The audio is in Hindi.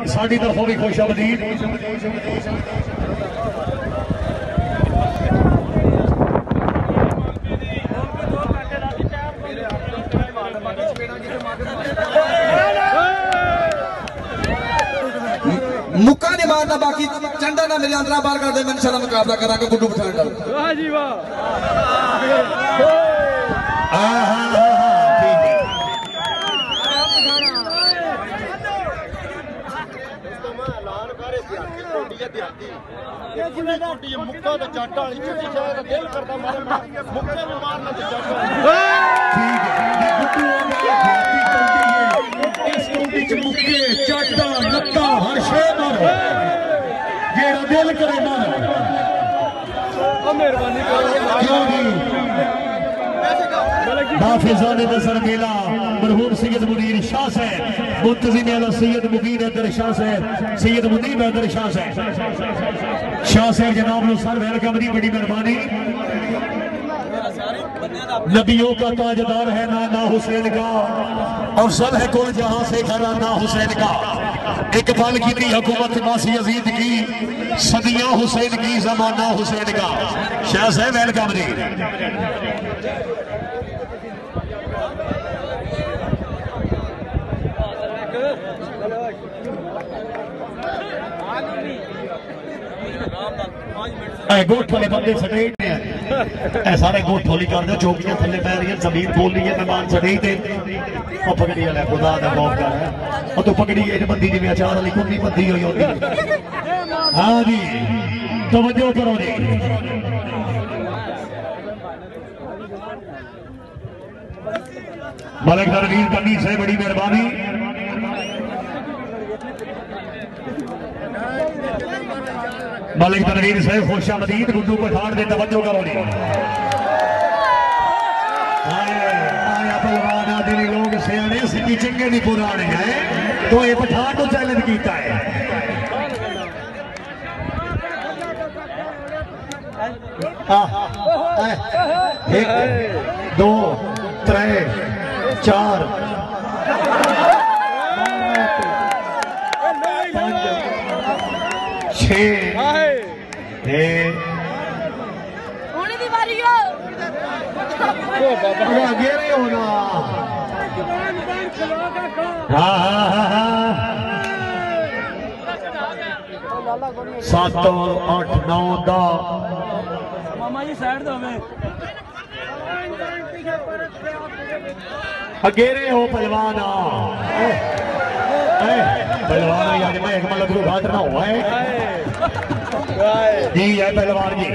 साड़ी तरफों भी खुशामदीद। मुक्का नहीं मारना, बाकी चंडा ना मेरे अंदर बाहर कर दे, मैं इंशाल्लाह मुकाबला करांगा गुड्डू पठान का। वाह जी वाह। मुक्का तो जट वाली चिट्ठी शायद दिल करता मारे मुक्के में मारना तो जट मुक्के चाटा नत्ता हर शे मार जेड़ा दिल करे मार। मेहरबानी हाफिज़ाने नज़र मेला मरहूम सैयद मुनीर शाह साहब, मुंतज़िम आला सैयद मुबीन हैदर शाह साहब, सैयद मुनीब हैदर शाह साहब, शाह साहब जनाब नो सर वेलकम दी बड़ी मेहरबानी। नबियों का ताजदार है ना हुसैन का, और सब है कुल जहां से खरा ना हुसैन का। इकबाल की थी हुकूमत मासी यजीद की, सदियां हुसैन की जमाना हुसैन का। शाह साहब वेलकम दी। गोठ वाले बंदे सटे सारे गोठ होली कर दो, चौकियां थले पै रही जमीन बोल रही है, मेहमान सटे पगड़ी वाला खुदा का खौफ कर है। और तू पगड़ी एक बंदी जिम्मे अचार वाली कुंडी बंदी हुई होती। हाँ जी तवज्जो करो जी। मलिक तनवीर कन्नी से बड़ी मेहरबानी। मलिक तनवीर साहब खुशामदीद। गुड्डू पठान दे तवज्जो करो जी। आया पहलवान आदि लोग सियाने सिटी चंगे नहीं पुराने हैं, तो ये पठान को चैलेंज किया है। एक दो त्रै चार छे आगे नहीं होना। हाँ हाँ हाँ हाँ 7 8 9 10 मामा जी साइड दो हमें। अगेरे हो पहलवान पहलवान याद मैं एक मतलब घाट ना हुआ है जी है पहलवान जी।